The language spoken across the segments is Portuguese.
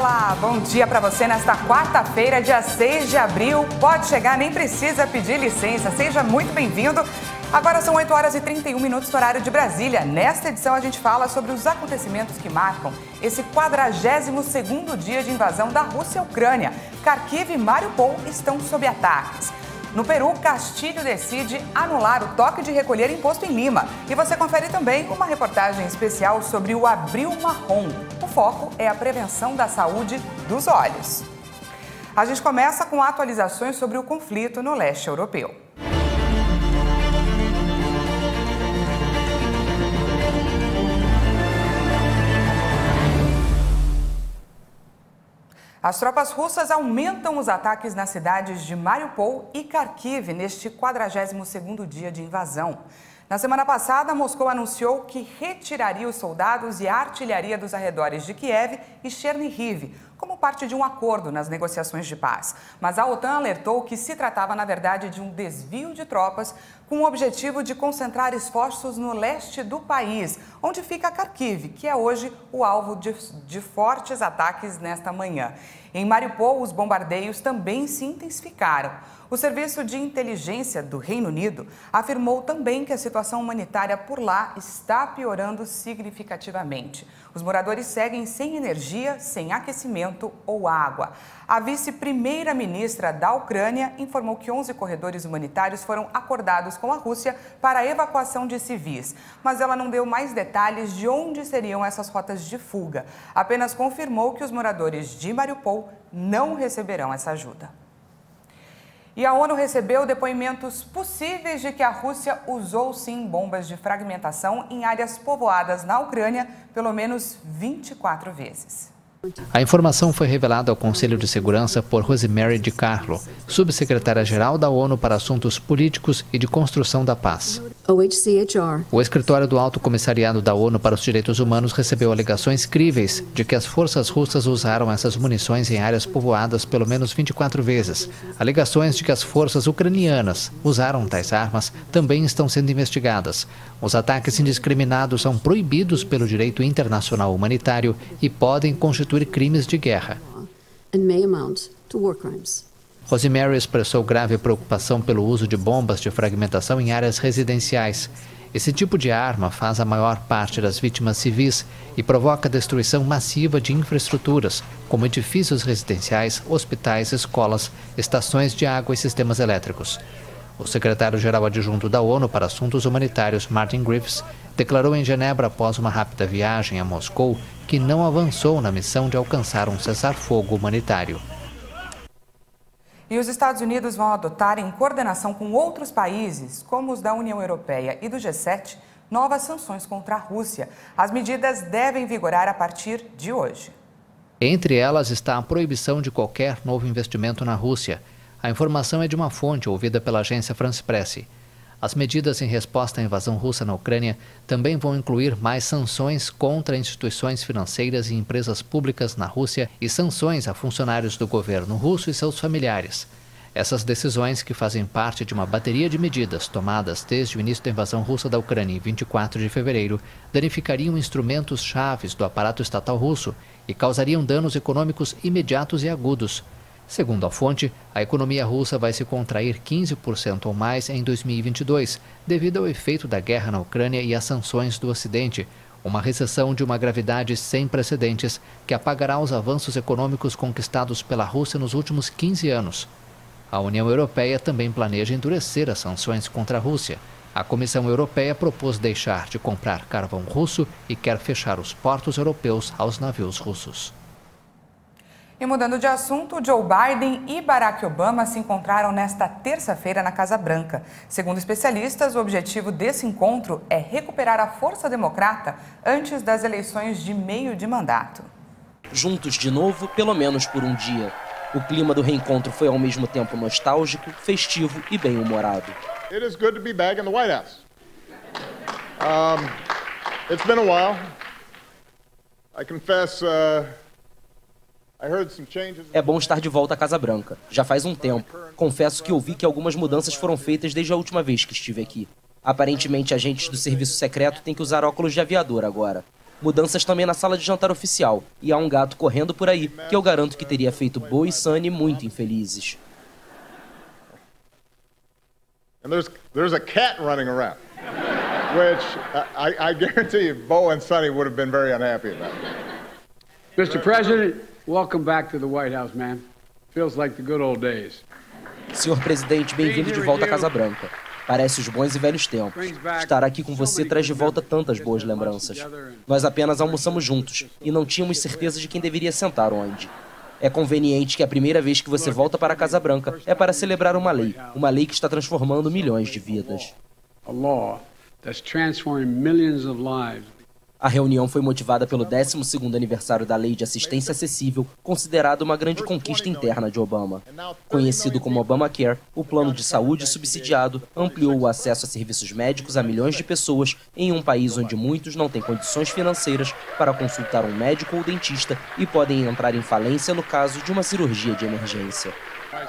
Olá, bom dia para você nesta quarta-feira, dia 6 de abril. Pode chegar, nem precisa pedir licença. Seja muito bem-vindo. Agora são 8 horas e 31 minutos no horário de Brasília. Nesta edição a gente fala sobre os acontecimentos que marcam esse 42º dia de invasão da Rússia à Ucrânia. Kharkiv e Mariupol estão sob ataques. No Peru, Castilho decide anular o toque de recolher imposto em Lima. E você confere também uma reportagem especial sobre o Abril Marrom. O foco é a prevenção da saúde dos olhos. A gente começa com atualizações sobre o conflito no leste europeu. As tropas russas aumentam os ataques nas cidades de Mariupol e Kharkiv neste 42º dia de invasão. Na semana passada, Moscou anunciou que retiraria os soldados e a artilharia dos arredores de Kiev e Chernihiv, como parte de um acordo nas negociações de paz. Mas a OTAN alertou que se tratava, na verdade, de um desvio de tropas com o objetivo de concentrar esforços no leste do país, onde fica Kharkiv, que é hoje o alvo de fortes ataques nesta manhã. Em Mariupol, os bombardeios também se intensificaram. O Serviço de Inteligência do Reino Unido afirmou também que a situação humanitária por lá está piorando significativamente. Os moradores seguem sem energia, sem aquecimento ou água. A vice-primeira-ministra da Ucrânia informou que 11 corredores humanitários foram acordados com a Rússia para a evacuação de civis. Mas ela não deu mais detalhes de onde seriam essas rotas de fuga. Apenas confirmou que os moradores de Mariupol não receberão essa ajuda. E a ONU recebeu depoimentos possíveis de que a Rússia usou sim bombas de fragmentação em áreas povoadas na Ucrânia pelo menos 24 vezes. A informação foi revelada ao Conselho de Segurança por Rosemary DiCarlo, subsecretária-geral da ONU para Assuntos Políticos e de Construção da Paz. O escritório do Alto Comissariado da ONU para os Direitos Humanos recebeu alegações críveis de que as forças russas usaram essas munições em áreas povoadas pelo menos 24 vezes. Alegações de que as forças ucranianas usaram tais armas também estão sendo investigadas. Os ataques indiscriminados são proibidos pelo direito internacional humanitário e podem constituir crimes de guerra. Rosemary expressou grave preocupação pelo uso de bombas de fragmentação em áreas residenciais. Esse tipo de arma faz a maior parte das vítimas civis e provoca destruição massiva de infraestruturas, como edifícios residenciais, hospitais, escolas, estações de água e sistemas elétricos. O secretário-geral adjunto da ONU para Assuntos Humanitários, Martin Griffiths, declarou em Genebra após uma rápida viagem a Moscou que não avançou na missão de alcançar um cessar-fogo humanitário. E os Estados Unidos vão adotar, em coordenação com outros países, como os da União Europeia e do G7, novas sanções contra a Rússia. As medidas devem vigorar a partir de hoje. Entre elas está a proibição de qualquer novo investimento na Rússia. A informação é de uma fonte ouvida pela agência France Presse. As medidas em resposta à invasão russa na Ucrânia também vão incluir mais sanções contra instituições financeiras e empresas públicas na Rússia e sanções a funcionários do governo russo e seus familiares. Essas decisões, que fazem parte de uma bateria de medidas tomadas desde o início da invasão russa da Ucrânia em 24 de fevereiro, danificariam instrumentos chaves do aparato estatal russo e causariam danos econômicos imediatos e agudos. Segundo a fonte, a economia russa vai se contrair 15% ou mais em 2022, devido ao efeito da guerra na Ucrânia e às sanções do Ocidente, uma recessão de uma gravidade sem precedentes que apagará os avanços econômicos conquistados pela Rússia nos últimos 15 anos. A União Europeia também planeja endurecer as sanções contra a Rússia. A Comissão Europeia propôs deixar de comprar carvão russo e quer fechar os portos europeus aos navios russos. E mudando de assunto, Joe Biden e Barack Obama se encontraram nesta terça-feira na Casa Branca. Segundo especialistas, o objetivo desse encontro é recuperar a força democrata antes das eleições de meio de mandato. Juntos de novo, pelo menos por um dia. O clima do reencontro foi ao mesmo tempo nostálgico, festivo e bem-humorado. It is good to be back in the White House. It's been a while. I confess, É bom estar de volta à Casa Branca. Já faz um tempo. Confesso que ouvi que algumas mudanças foram feitas desde a última vez que estive aqui. Aparentemente, agentes do serviço secreto têm que usar óculos de aviador agora. Mudanças também na sala de jantar oficial. E há um gato correndo por aí, que eu garanto que teria feito Bo e Sunny muito infelizes. And there's a cat running around, which I guarantee you Bo and Sunny would have been very unhappy about. Mr. President, welcome back to the White House, man. Feels like the good old days. Senhor presidente, bem-vindo de volta à Casa Branca. Parece os bons e velhos tempos. Estar aqui com você traz de volta tantas boas lembranças. Nós apenas almoçamos juntos e não tínhamos certeza de quem deveria sentar onde. É conveniente que a primeira vez que você volta para a Casa Branca é para celebrar uma lei que está transformando milhões de vidas. A reunião foi motivada pelo 12º aniversário da Lei de Assistência Acessível, considerado uma grande conquista interna de Obama. Conhecido como Obamacare, o plano de saúde subsidiado ampliou o acesso a serviços médicos a milhões de pessoas em um país onde muitos não têm condições financeiras para consultar um médico ou dentista e podem entrar em falência no caso de uma cirurgia de emergência.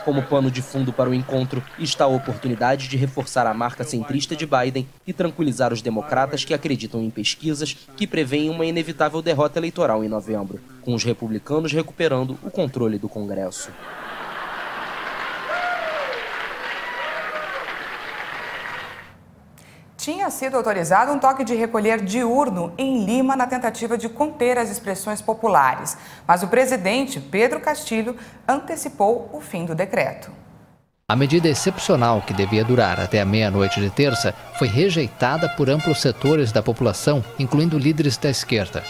Como pano de fundo para o encontro está a oportunidade de reforçar a marca centrista de Biden e tranquilizar os democratas que acreditam em pesquisas que preveem uma inevitável derrota eleitoral em novembro, com os republicanos recuperando o controle do Congresso. Tinha sido autorizado um toque de recolher diurno em Lima na tentativa de conter as expressões populares, mas o presidente Pedro Castillo antecipou o fim do decreto. A medida excepcional, que devia durar até a meia-noite de terça, foi rejeitada por amplos setores da população, incluindo líderes da esquerda.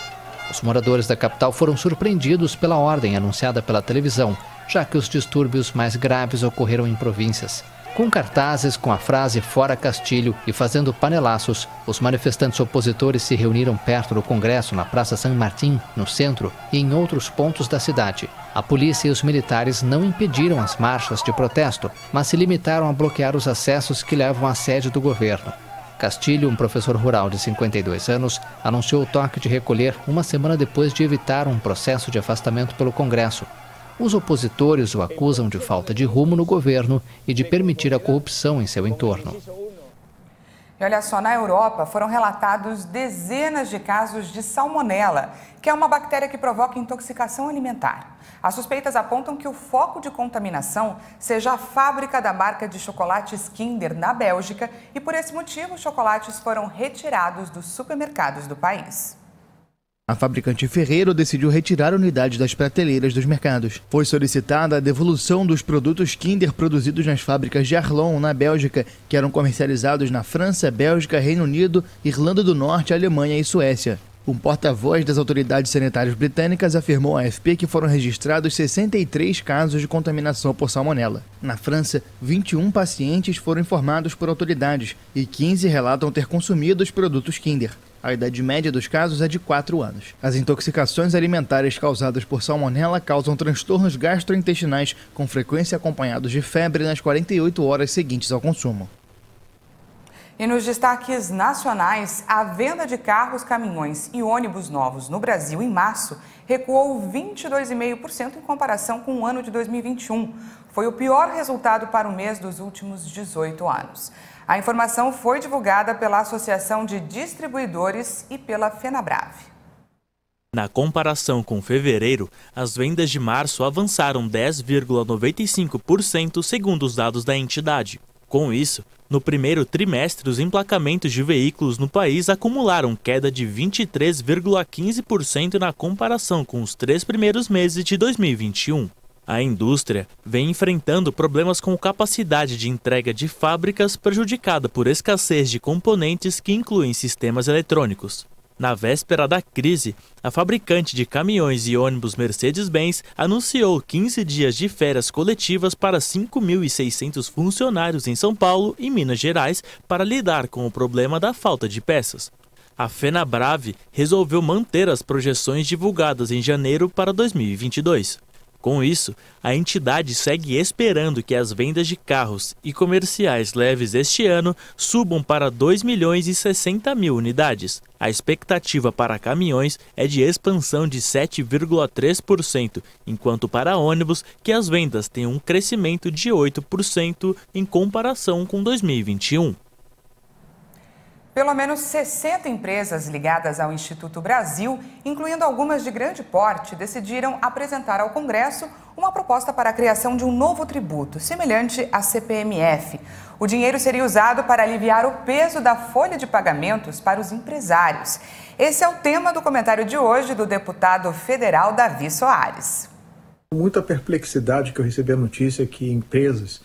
Os moradores da capital foram surpreendidos pela ordem anunciada pela televisão, já que os distúrbios mais graves ocorreram em províncias. Com cartazes com a frase "Fora Castilho" e fazendo panelaços, os manifestantes opositores se reuniram perto do Congresso, na Praça San Martín, no centro, e em outros pontos da cidade. A polícia e os militares não impediram as marchas de protesto, mas se limitaram a bloquear os acessos que levam à sede do governo. Castilho, um professor rural de 52 anos, anunciou o toque de recolher uma semana depois de evitar um processo de afastamento pelo Congresso. Os opositores o acusam de falta de rumo no governo e de permitir a corrupção em seu entorno. E olha só, na Europa foram relatados dezenas de casos de salmonela, que é uma bactéria que provoca intoxicação alimentar. As suspeitas apontam que o foco de contaminação seja a fábrica da marca de chocolates Kinder na Bélgica e por esse motivo os chocolates foram retirados dos supermercados do país. A fabricante Ferrero decidiu retirar unidades das prateleiras dos mercados. Foi solicitada a devolução dos produtos Kinder produzidos nas fábricas de Arlon, na Bélgica, que eram comercializados na França, Bélgica, Reino Unido, Irlanda do Norte, Alemanha e Suécia. Um porta-voz das autoridades sanitárias britânicas afirmou à AFP que foram registrados 63 casos de contaminação por salmonela. Na França, 21 pacientes foram informados por autoridades e 15 relatam ter consumido os produtos Kinder. A idade média dos casos é de 4 anos. As intoxicações alimentares causadas por salmonela causam transtornos gastrointestinais, com frequência acompanhados de febre nas 48 horas seguintes ao consumo. E nos destaques nacionais, a venda de carros, caminhões e ônibus novos no Brasil em março recuou 22,5% em comparação com o ano de 2021. Foi o pior resultado para o mês dos últimos 18 anos. A informação foi divulgada pela Associação de Distribuidores e pela Fenabrave. Na comparação com fevereiro, as vendas de março avançaram 10,95% segundo os dados da entidade. Com isso, no primeiro trimestre, os emplacamentos de veículos no país acumularam queda de 23,15% na comparação com os 3 primeiros meses de 2021. A indústria vem enfrentando problemas com capacidade de entrega de fábricas prejudicada por escassez de componentes que incluem sistemas eletrônicos. Na véspera da crise, a fabricante de caminhões e ônibus Mercedes-Benz anunciou 15 dias de férias coletivas para 5.600 funcionários em São Paulo e Minas Gerais para lidar com o problema da falta de peças. A Fenabrave resolveu manter as projeções divulgadas em janeiro para 2022. Com isso, a entidade segue esperando que as vendas de carros e comerciais leves este ano subam para 2.060.000 unidades. A expectativa para caminhões é de expansão de 7,3%, enquanto para ônibus que as vendas têm um crescimento de 8% em comparação com 2021. Pelo menos 60 empresas ligadas ao Instituto Brasil, incluindo algumas de grande porte, decidiram apresentar ao Congresso uma proposta para a criação de um novo tributo, semelhante à CPMF. O dinheiro seria usado para aliviar o peso da folha de pagamentos para os empresários. Esse é o tema do comentário de hoje do deputado federal Davi Soares. Muita perplexidade que eu recebi a notícia que empresas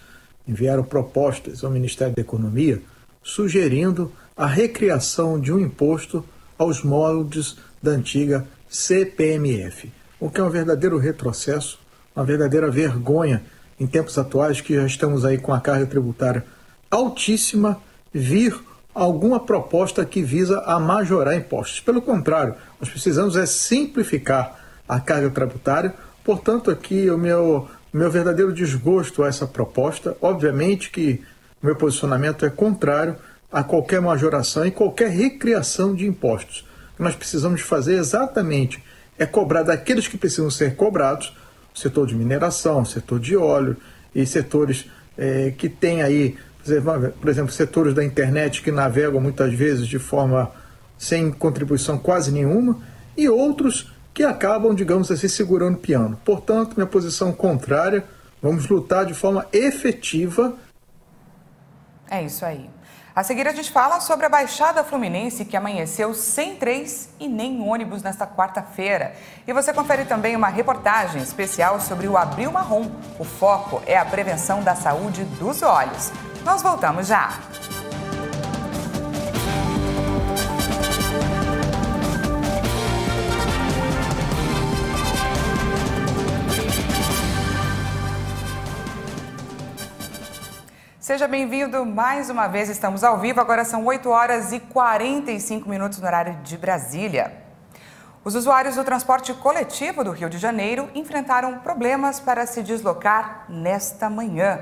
enviaram propostas ao Ministério da Economia sugerindo a recriação de um imposto aos moldes da antiga CPMF, o que é um verdadeiro retrocesso, uma verdadeira vergonha em tempos atuais que já estamos aí com a carga tributária altíssima, vir alguma proposta que visa a majorar impostos. Pelo contrário, nós precisamos simplificar a carga tributária. Portanto, aqui o meu verdadeiro desgosto a essa proposta. Obviamente que o meu posicionamento é contrário a qualquer majoração e qualquer recriação de impostos. O que nós precisamos fazer exatamente é cobrar daqueles que precisam ser cobrados, o setor de mineração, o setor de óleo e setores que têm aí, por exemplo, setores da internet que navegam muitas vezes de forma sem contribuição quase nenhuma e outros que acabam, digamos assim, segurando o piano. Portanto, minha posição contrária, vamos lutar de forma efetiva. É isso aí. A seguir, a gente fala sobre a Baixada Fluminense, que amanheceu sem trens e nem ônibus nesta quarta-feira. E você confere também uma reportagem especial sobre o Abril Marrom. O foco é a prevenção da saúde dos olhos. Nós voltamos já. Seja bem-vindo mais uma vez, estamos ao vivo, agora são 8 horas e 45 minutos no horário de Brasília. Os usuários do transporte coletivo do Rio de Janeiro enfrentaram problemas para se deslocar nesta manhã.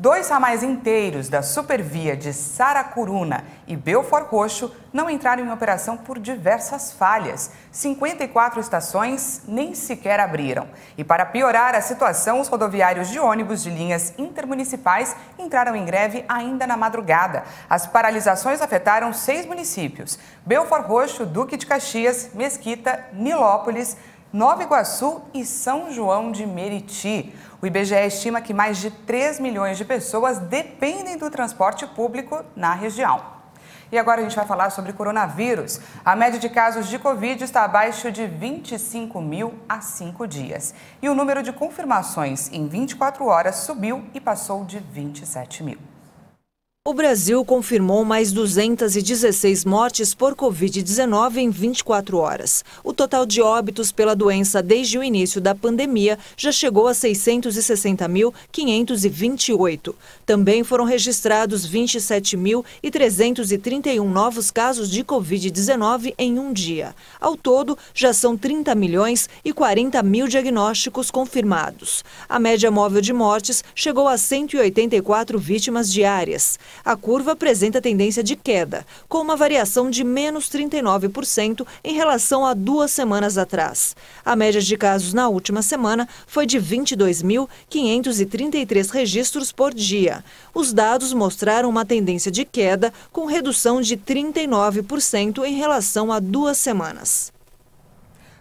2 ramais inteiros da Supervia de Saracuruna e Belford Roxo não entraram em operação por diversas falhas. 54 estações nem sequer abriram. E para piorar a situação, os rodoviários de ônibus de linhas intermunicipais entraram em greve ainda na madrugada. As paralisações afetaram 6 municípios: Belford Roxo, Duque de Caxias, Mesquita, Nilópolis, Nova Iguaçu e São João de Meriti. O IBGE estima que mais de 3 milhões de pessoas dependem do transporte público na região. E agora a gente vai falar sobre coronavírus. A média de casos de Covid está abaixo de 25 mil há 5 dias. E o número de confirmações em 24 horas subiu e passou de 27 mil. O Brasil confirmou mais 216 mortes por Covid-19 em 24 horas. O total de óbitos pela doença desde o início da pandemia já chegou a 660.528. Também foram registrados 27.331 novos casos de Covid-19 em um dia. Ao todo, já são 30 milhões e 40 mil diagnósticos confirmados. A média móvel de mortes chegou a 184 vítimas diárias. A curva apresenta tendência de queda, com uma variação de menos 39% em relação a 2 semanas atrás. A média de casos na última semana foi de 22.533 registros por dia. Os dados mostraram uma tendência de queda, com redução de 39% em relação a 2 semanas.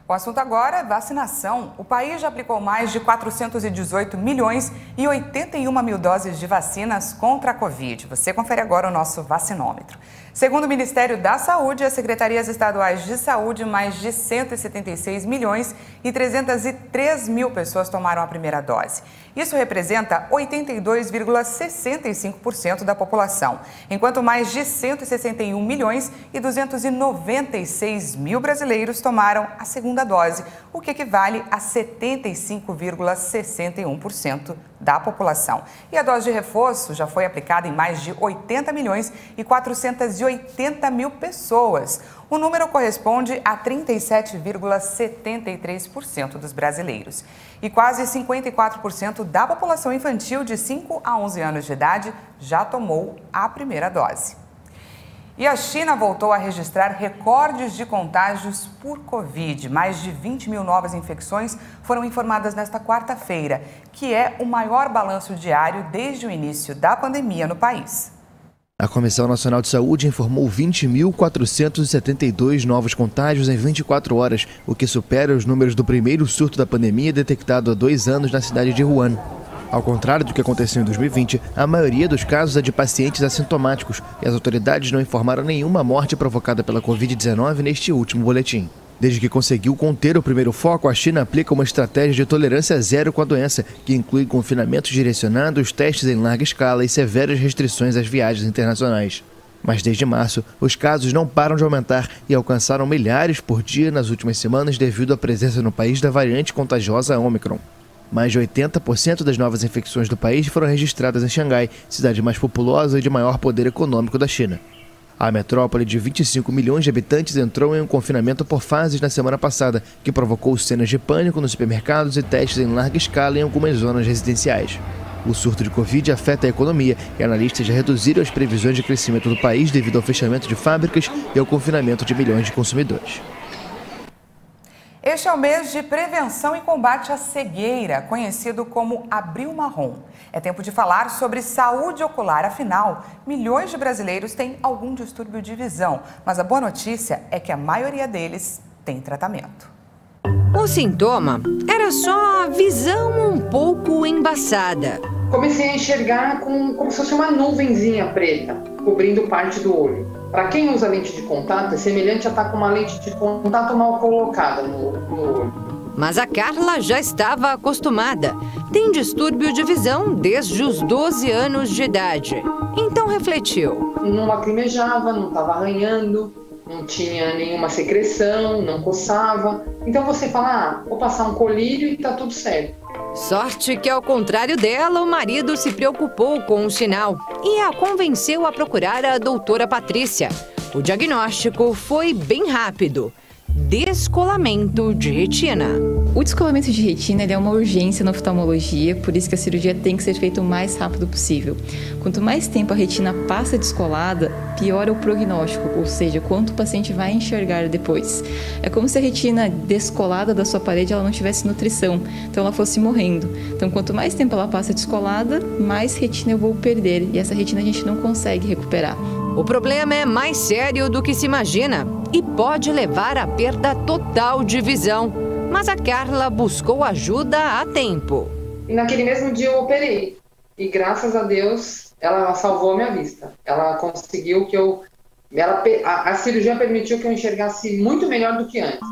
O assunto agora é vacinação. O país já aplicou mais de 418 milhões e 81 mil doses de vacinas contra a Covid. Você confere agora o nosso vacinômetro. Segundo o Ministério da Saúde e as secretarias estaduais de saúde, mais de 176 milhões e 303 mil pessoas tomaram a primeira dose. Isso representa 82,65% da população, enquanto mais de 161 milhões e 296 mil brasileiros tomaram a segunda dose, o que equivale a 75,61% da população. E a dose de reforço já foi aplicada em mais de 80 milhões e 480 mil pessoas. O número corresponde a 37,73% dos brasileiros. E quase 54% da população infantil de 5 a 11 anos de idade já tomou a primeira dose. E a China voltou a registrar recordes de contágios por Covid. Mais de 20 mil novas infecções foram informadas nesta quarta-feira, que é o maior balanço diário desde o início da pandemia no país. A Comissão Nacional de Saúde informou 20.472 novos contágios em 24 horas, o que supera os números do primeiro surto da pandemia detectado há 2 anos na cidade de Wuhan. Ao contrário do que aconteceu em 2020, a maioria dos casos é de pacientes assintomáticos e as autoridades não informaram nenhuma morte provocada pela Covid-19 neste último boletim. Desde que conseguiu conter o primeiro foco, a China aplica uma estratégia de tolerância zero com a doença, que inclui confinamentos direcionados, testes em larga escala e severas restrições às viagens internacionais. Mas desde março, os casos não param de aumentar e alcançaram milhares por dia nas últimas semanas devido à presença no país da variante contagiosa Omicron. Mais de 80% das novas infecções do país foram registradas em Xangai, cidade mais populosa e de maior poder econômico da China. A metrópole de 25 milhões de habitantes entrou em um confinamento por fases na semana passada, que provocou cenas de pânico nos supermercados e testes em larga escala em algumas zonas residenciais. O surto de Covid afeta a economia e analistas já reduziram as previsões de crescimento do país devido ao fechamento de fábricas e ao confinamento de milhões de consumidores. Este é o mês de prevenção e combate à cegueira, conhecido como Abril Marrom. É tempo de falar sobre saúde ocular, afinal, milhões de brasileiros têm algum distúrbio de visão, mas a boa notícia é que a maioria deles tem tratamento. O sintoma era só a visão um pouco embaçada. Comecei a enxergar como se fosse uma nuvenzinha preta, cobrindo parte do olho. Para quem usa lente de contato, é semelhante a estar com uma lente de contato mal colocada no olho. Mas a Carla já estava acostumada. Tem distúrbio de visão desde os 12 anos de idade. Então refletiu. Não lacrimejava, não estava arranhando, não tinha nenhuma secreção, não coçava. Então você fala, vou passar um colírio e tá tudo certo. Sorte que, ao contrário dela, o marido se preocupou com o sinal e a convenceu a procurar a doutora Patrícia. O diagnóstico foi bem rápido: descolamento de retina. O descolamento de retina é uma urgência na oftalmologia, por isso que a cirurgia tem que ser feita o mais rápido possível. Quanto mais tempo a retina passa descolada, pior é o prognóstico, ou seja, quanto o paciente vai enxergar depois. É como se a retina descolada da sua parede ela não tivesse nutrição, então ela fosse morrendo. Então, quanto mais tempo ela passa descolada, mais retina eu vou perder, e essa retina a gente não consegue recuperar. O problema é mais sério do que se imagina e pode levar à perda total de visão. Mas a Carla buscou ajuda a tempo. E naquele mesmo dia eu operei. E graças a Deus, ela salvou a minha vista. Ela conseguiu que a cirurgia permitiu que eu enxergasse muito melhor do que antes.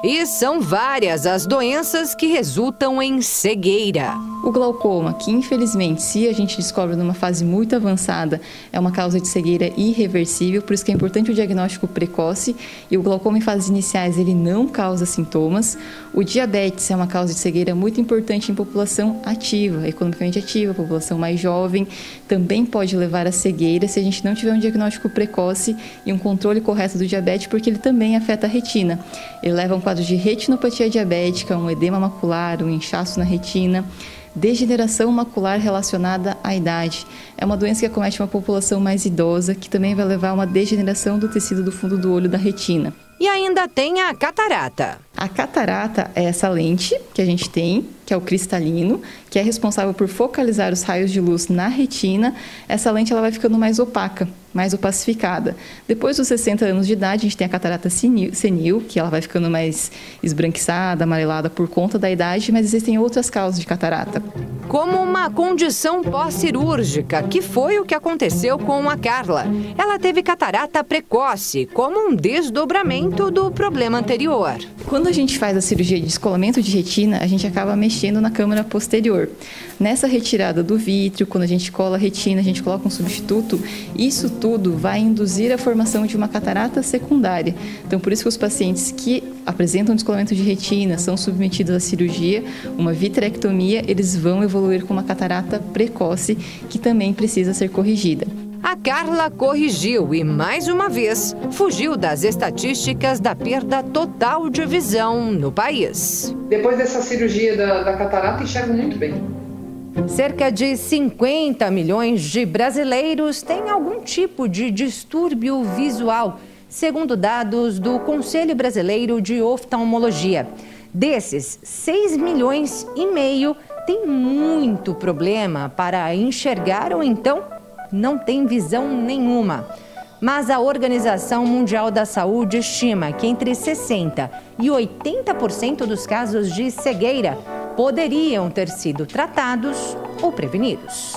E são várias as doenças que resultam em cegueira. O glaucoma, que infelizmente, se a gente descobre numa fase muito avançada, é uma causa de cegueira irreversível, por isso que é importante o diagnóstico precoce. E o glaucoma em fases iniciais, ele não causa sintomas. O diabetes é uma causa de cegueira muito importante em população ativa, economicamente ativa, população mais jovem. Também pode levar à cegueira se a gente não tiver um diagnóstico precoce e um controle correto do diabetes, porque ele também afeta a retina. Ele leva a um quadro de retinopatia diabética, um edema macular, um inchaço na retina, degeneração macular relacionada à idade. É uma doença que acomete uma população mais idosa, que também vai levar a uma degeneração do tecido do fundo do olho da retina. E ainda tem a catarata. A catarata é essa lente que a gente tem, que é o cristalino, que é responsável por focalizar os raios de luz na retina. Essa lente ela vai ficando mais opaca, mais opacificada. Depois dos 60 anos de idade, a gente tem a catarata senil, que ela vai ficando mais esbranquiçada, amarelada por conta da idade, mas existem outras causas de catarata. Como uma condição pós-cirúrgica, que foi o que aconteceu com a Carla. Ela teve catarata precoce, como um desdobramento do problema anterior. Quando a gente faz a cirurgia de descolamento de retina, a gente acaba mexendo na câmara posterior. Nessa retirada do vítreo, quando a gente cola a retina, a gente coloca um substituto, isso tudo vai induzir a formação de uma catarata secundária. Então, por isso que os pacientes que apresentam descolamento de retina, são submetidos à cirurgia, uma vitrectomia, eles vão evoluir com uma catarata precoce, que também precisa ser corrigida. A Carla corrigiu e, mais uma vez, fugiu das estatísticas da perda total de visão no país. Depois dessa cirurgia da catarata, enxergo muito bem. Cerca de 50 milhões de brasileiros têm algum tipo de distúrbio visual, segundo dados do Conselho Brasileiro de Oftalmologia. Desses, 6,5 milhões têm muito problema para enxergar ou então não têm visão nenhuma. Mas a Organização Mundial da Saúde estima que entre 60% e 80% dos casos de cegueira poderiam ter sido tratados ou prevenidos.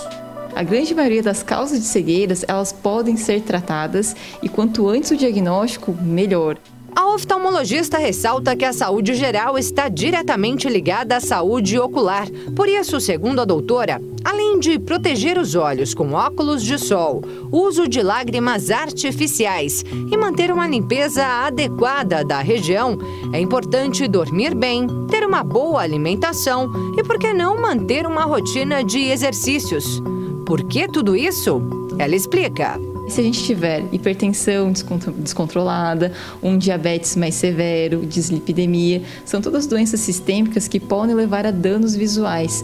A grande maioria das causas de cegueiras, elas podem ser tratadas e quanto antes o diagnóstico, melhor. A oftalmologista ressalta que a saúde geral está diretamente ligada à saúde ocular. Por isso, segundo a doutora, além de proteger os olhos com óculos de sol, uso de lágrimas artificiais e manter uma limpeza adequada da região, é importante dormir bem, ter uma boa alimentação e, por que não, manter uma rotina de exercícios. Por que tudo isso? Ela explica. Se a gente tiver hipertensão descontrolada, um diabetes mais severo, dislipidemia, são todas doenças sistêmicas que podem levar a danos visuais.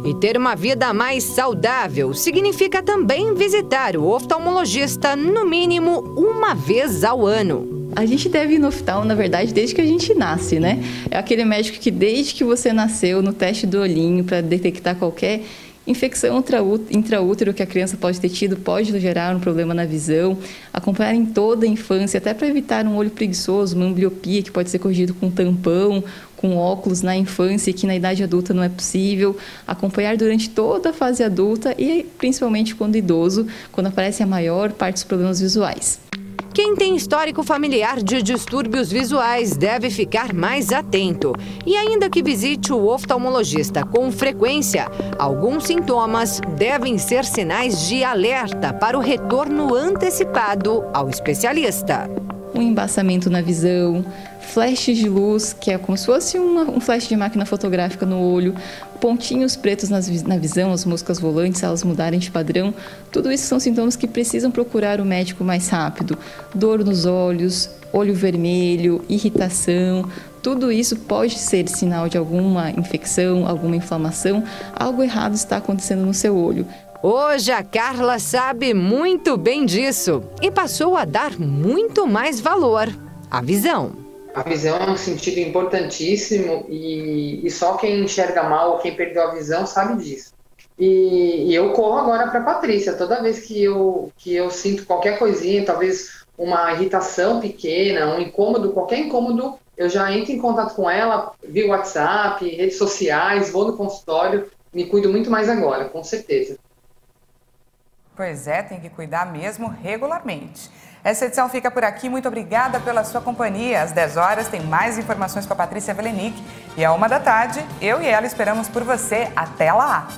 E ter uma vida mais saudável significa também visitar o oftalmologista no mínimo uma vez ao ano. A gente deve ir no oftalmo, na verdade, desde que a gente nasce, né? É aquele médico que desde que você nasceu, no teste do olhinho, para detectar qualquer infecção intraútero que a criança pode ter tido, pode gerar um problema na visão, acompanhar em toda a infância, até para evitar um olho preguiçoso, uma ambliopia que pode ser corrigido com tampão, com óculos na infância e que na idade adulta não é possível, acompanhar durante toda a fase adulta e principalmente quando idoso, quando aparece a maior parte dos problemas visuais. Quem tem histórico familiar de distúrbios visuais deve ficar mais atento. E ainda que visite o oftalmologista com frequência, alguns sintomas devem ser sinais de alerta para o retorno antecipado ao especialista. Um embaçamento na visão, flashes de luz, que é como se fosse um flash de máquina fotográfica no olho, pontinhos pretos na visão, as moscas volantes, se elas mudarem de padrão, tudo isso são sintomas que precisam procurar o médico mais rápido. Dor nos olhos, olho vermelho, irritação, tudo isso pode ser sinal de alguma infecção, alguma inflamação, algo errado está acontecendo no seu olho. Hoje a Carla sabe muito bem disso e passou a dar muito mais valor à visão. A visão é um sentido importantíssimo e só quem enxerga mal ou quem perdeu a visão sabe disso. E eu corro agora para a Patrícia. Toda vez que eu sinto qualquer coisinha, talvez uma irritação pequena, um incômodo, qualquer incômodo, eu já entro em contato com ela via WhatsApp, redes sociais, vou no consultório, me cuido muito mais agora, com certeza. Pois é, tem que cuidar mesmo regularmente. Essa edição fica por aqui. Muito obrigada pela sua companhia. Às 10 horas tem mais informações com a Patrícia Velenic. E à 1 da tarde, eu e ela esperamos por você. Até lá!